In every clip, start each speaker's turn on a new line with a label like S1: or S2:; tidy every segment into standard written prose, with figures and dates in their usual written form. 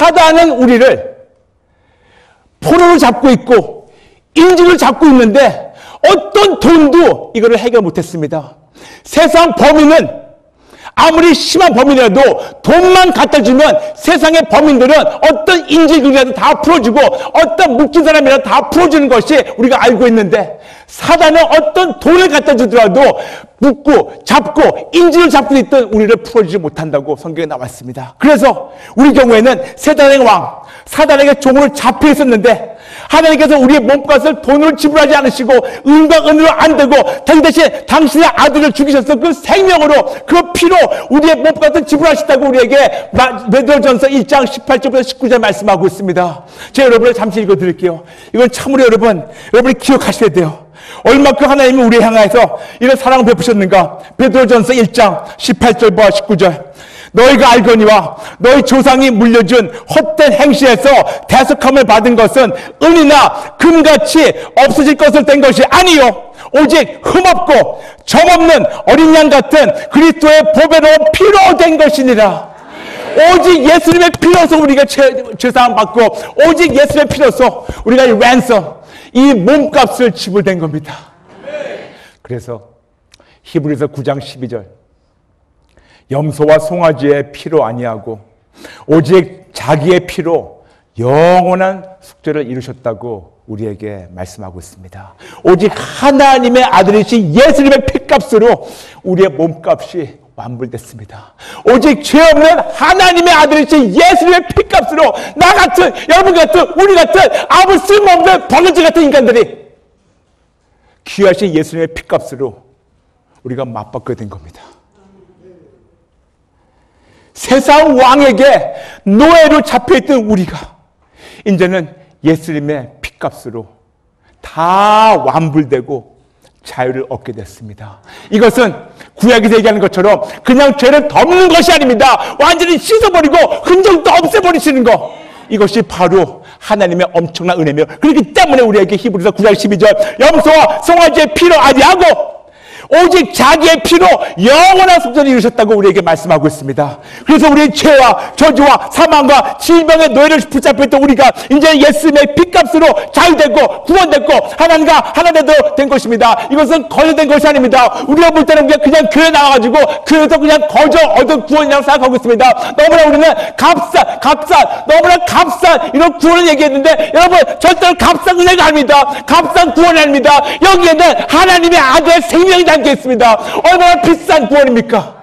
S1: 사단은 우리를 포로로 잡고 있고 인질을 잡고 있는데 어떤 돈도 이거를 해결 못했습니다. 세상 범인은 아무리 심한 범인이라도 돈만 갖다 주면 세상의 범인들은 어떤 인질들이라도 다 풀어주고 어떤 묶인 사람이라도 다 풀어주는 것이 우리가 알고 있는데, 사단은 어떤 돈을 갖다 주더라도 묶고 잡고 인질을 잡고 있던 우리를 풀어주지 못한다고 성경에 나왔습니다. 그래서 우리 경우에는 사단의 왕, 사단에게 종으로 잡혀 있었는데 하나님께서 우리의 몸값을 돈으로 지불하지 않으시고 은과 은으로 안 되고 대신 당신의 아들을 죽이셔서 그 생명으로 그 피로 우리의 몸값을 지불하셨다고 우리에게 베드로전서 1장 18절부터 19절 말씀하고 있습니다. 제가 여러분을 잠시 읽어드릴게요. 이건 참으로 여러분이 기억하셔야 돼요. 얼마큼 하나님이 우리를 향해서 이런 사랑을 베푸셨는가. 베드로전서 1장 18절과 19절. 너희가 알거니와 너희 조상이 물려준 헛된 행실에서 대속함을 받은 것은 은이나 금같이 없어질 것을 된 것이 아니요 오직 흠없고 점없는 어린 양 같은 그리스도의 보배로운 피로 된 것이니라. 오직 예수님의 피로서 우리가 죄사함 받고 오직 예수님의 피로서 우리가 이 랜섬, 이 몸값을 지불된 겁니다. 그래서 히브리서 9장 12절, 염소와 송아지의 피로 아니하고 오직 자기의 피로 영원한 숙제를 이루셨다고 우리에게 말씀하고 있습니다. 오직 하나님의 아들이신 예수님의 피값으로 우리의 몸값이 완불됐습니다. 오직 죄 없는 하나님의 아들이신 예수님의 피값으로 나 같은, 여러분 같은, 우리 같은 아무 쓸모없는 버러지 같은 인간들이 귀하신 예수님의 피값으로 우리가 맞받게 된 겁니다. 세상 왕에게 노예로 잡혀있던 우리가 이제는 예수님의 피값으로 다 완불되고 자유를 얻게 됐습니다. 이것은 구약에서 얘기하는 것처럼 그냥 죄를 덮는 것이 아닙니다. 완전히 씻어버리고 흔적도 없애버리시는 것. 이것이 바로 하나님의 엄청난 은혜며, 그렇기 때문에 우리에게 히브리서 9장 12절 염소와 송아지의 피로 아니하고 오직 자기의 피로 영원한 속전을 이루셨다고 우리에게 말씀하고 있습니다. 그래서 우리의 죄와 저주와 사망과 질병의 노예를 붙잡혔던 우리가 이제 예수님의 피값으로 자유되고 구원됐고 하나님과 하나 된 것입니다. 이것은 거저된 것이 아닙니다. 우리가 볼 때는 그냥 교회 나와가지고 교회에서 그냥 거저 얻은 구원이라고 생각하고 있습니다. 너무나 우리는 값싼 너무나 값싼 이런 구원을 얘기했는데, 여러분 절대로 값싼 은혜가 아닙니다. 값싼 구원이 아닙니다. 여기에는 하나님의 아들의 생명이 담겨 있습니다. 얼마나 비싼 구원입니까?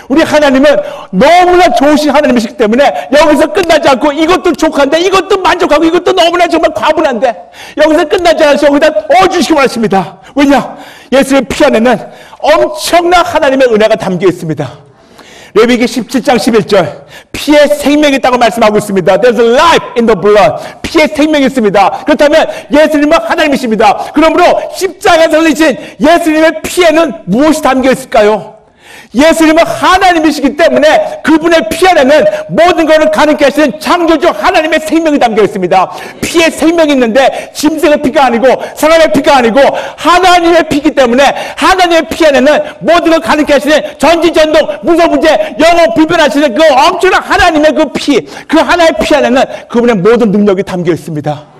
S1: 우리 하나님은 너무나 좋으신 하나님이시기 때문에 여기서 끝나지 않고 이것도 족한데 이것도 만족하고 이것도 너무나 정말 과분한데 여기서 끝나지 않아서 여기다 주시기 원하십니다. 왜냐? 예수의 피 안에는 엄청난 하나님의 은혜가 담겨 있습니다. 레위기 17장 11절, 피에 생명이 있다고 말씀하고 있습니다. There's life in the blood. 피에 생명이 있습니다. 그렇다면 예수님은 하나님이십니다. 그러므로 십자가에서 흘리신 예수님의 피에는 무엇이 담겨 있을까요? 예수님은 하나님이시기 때문에 그분의 피 안에는 모든 것을 가능케 하시는 창조주 하나님의 생명이 담겨 있습니다. 피에 생명이 있는데 짐승의 피가 아니고 사람의 피가 아니고 하나님의 피이기 때문에 하나님의 피 안에는 모든 것을 가능케 하시는 전지전능 무소부재 영원 불변하시는 그 엄청난 하나님의 그 피, 그 하나의 피 안에는 그분의 모든 능력이 담겨 있습니다.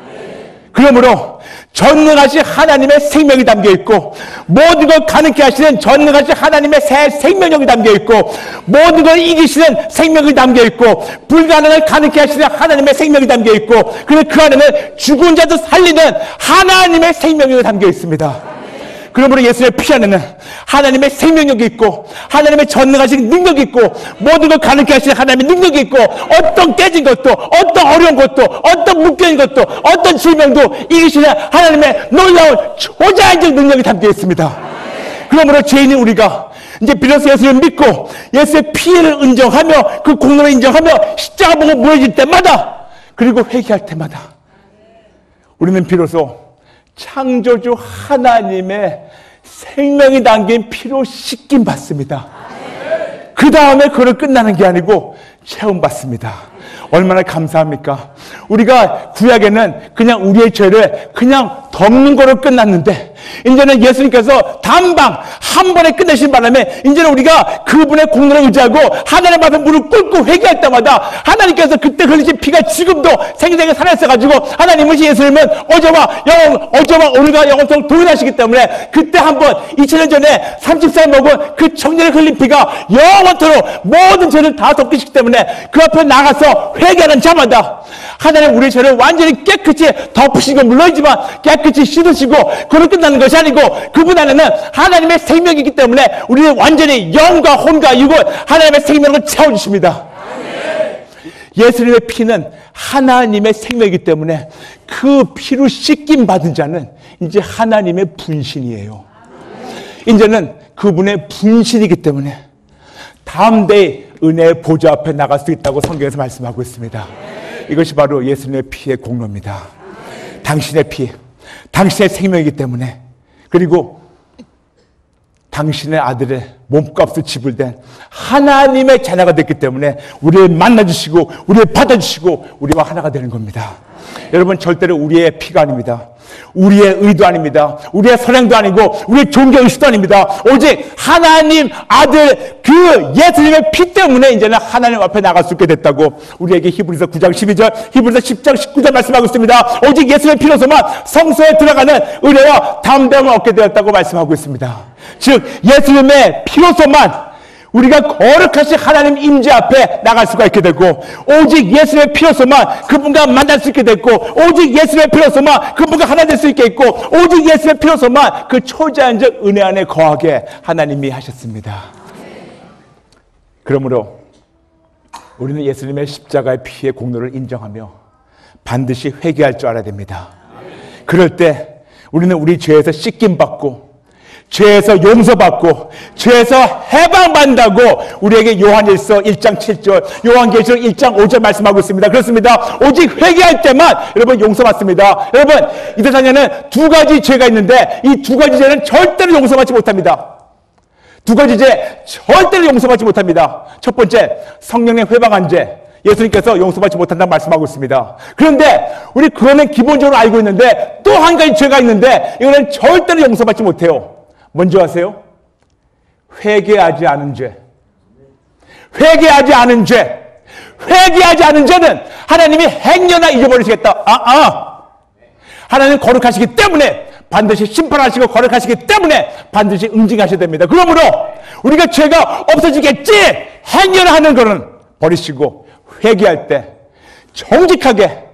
S1: 그러므로 전능하신 하나님의 생명이 담겨있고 모든 걸 가능케 하시는 전능하신 하나님의 새 생명력이 담겨있고 모든 걸 이기시는 생명이 담겨있고 불가능을 가능케 하시는 하나님의 생명이 담겨있고 그리고 그 안에는 죽은 자도 살리는 하나님의 생명력이 담겨있습니다. 그러므로 예수의 피 안에는 하나님의 생명력이 있고 하나님의 전능하신 능력이 있고 모든 걸 가능케 하시는 하나님의 능력이 있고 어떤 깨진 것도 어떤 어려운 것도 어떤 묶여있는 것도 어떤 질병도 이기시는 하나님의 놀라운 초자연적 능력이 담겨 있습니다. 그러므로 죄인인 우리가 이제 비로소 예수를 믿고 예수의 피해를 인정하며 그 공로를 인정하며 십자가 보고 무너질 때마다 그리고 회개할 때마다 우리는 비로소 창조주 하나님의 생명이 담긴 피로 씻김 받습니다. 그 다음에 그걸 끝나는 게 아니고 체험받습니다. 얼마나 감사합니까? 우리가 구약에는 그냥 우리의 죄를 그냥 덮는 거로 끝났는데, 이제는 예수님께서 단방 한 번에 끝내신 바람에 이제는 우리가 그분의 공로를 의지하고 하나님 앞에 무릎 꿇고 회개할 때마다 하나님께서 그때 흘리신 피가 지금도 생생하게 살아있어가지고, 하나님은 예수님은 어제와 오늘과 영원토록 동일하시기 때문에 그때 한번 2000년 전에 30살 먹은 그 청년의 흘린 피가 영원토록 모든 죄를 다 덮으시기 때문에 그 앞에 나가서 회개하는 자마다 하나님 우리의 죄를 완전히 깨끗이 덮으시고, 물론이지만 깨끗이 씻으시고 그로 끝나는 것이 아니고, 그분 안에는 하나님의 생명이 있기 때문에 우리는 완전히 영과 혼과 육을 하나님의 생명으로 채워주십니다. 예수님의 피는 하나님의 생명이기 때문에 그 피로 씻김 받은 자는 이제 하나님의 분신이에요. 이제는 그분의 분신이기 때문에 다음 대의 은혜의 보좌 앞에 나갈 수 있다고 성경에서 말씀하고 있습니다. 이것이 바로 예수님의 피의 공로입니다. 당신의 피, 당신의 생명이기 때문에, 그리고 당신의 아들의 몸값을 지불된 하나님의 자녀가 됐기 때문에 우리를 만나주시고 우리를 받아주시고 우리와 하나가 되는 겁니다. 여러분, 절대로 우리의 피가 아닙니다. 우리의 의도 아닙니다. 우리의 선행도 아니고 우리의 존경의식도 아닙니다. 오직 하나님 아들 그 예수님의 피 때문에 이제는 하나님 앞에 나갈 수 있게 됐다고 우리에게 히브리서 9장 12절, 히브리서 10장 19절 말씀하고 있습니다. 오직 예수님의 피로서만 성소에 들어가는 의뢰와 담대함을 얻게 되었다고 말씀하고 있습니다. 즉 예수님의 피로서만 우리가 거룩하신 하나님 임재 앞에 나갈 수가 있게 되고, 오직 예수의 피로서만 그분과 만날 수 있게 됐고, 오직 예수의 피로서만 그분과 하나 될 수 있게 있고, 오직 예수의 피로서만 그 초자연적 은혜 안에 거하게 하나님이 하셨습니다. 그러므로 우리는 예수님의 십자가의 피의 공로를 인정하며 반드시 회개할 줄 알아야 됩니다. 그럴 때 우리는 우리 죄에서 씻김받고 죄에서 용서받고 죄에서 해방받는다고 우리에게 요한일서 1장 7절, 요한계시록 1장 5절 말씀하고 있습니다. 그렇습니다. 오직 회개할 때만 여러분 용서받습니다. 여러분, 이 세상에는 두 가지 죄가 있는데 이 두 가지 죄는 절대로 용서받지 못합니다. 두 가지 죄 절대로 용서받지 못합니다. 첫 번째, 성령의 회방한 죄. 예수님께서 용서받지 못한다고 말씀하고 있습니다. 그런데 우리 그거는 기본적으로 알고 있는데 또 한 가지 죄가 있는데 이거는 절대로 용서받지 못해요. 뭔지 아세요? 회개하지 않은 죄. 회개하지 않은 죄. 회개하지 않은 죄는 하나님이 행여나 잊어버리시겠다. 하나님 거룩하시기 때문에 반드시 심판하시고 거룩하시기 때문에 반드시 응징하셔야 됩니다. 그러므로 우리가 죄가 없어지겠지 행여나 하는 것은 버리시고 회개할 때 정직하게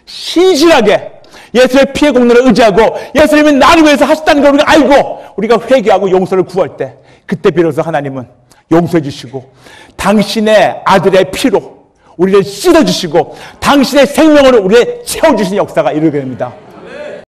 S1: 신실하게 예수의 피의 공로를 의지하고 예수님이 나를 위해서 하셨다는 걸 우리가 알고 우리가 회개하고 용서를 구할 때, 그때 비로소 하나님은 용서해 주시고 당신의 아들의 피로 우리를 씻어주시고 당신의 생명으로 우리를 채워주시는 역사가 이루게 됩니다.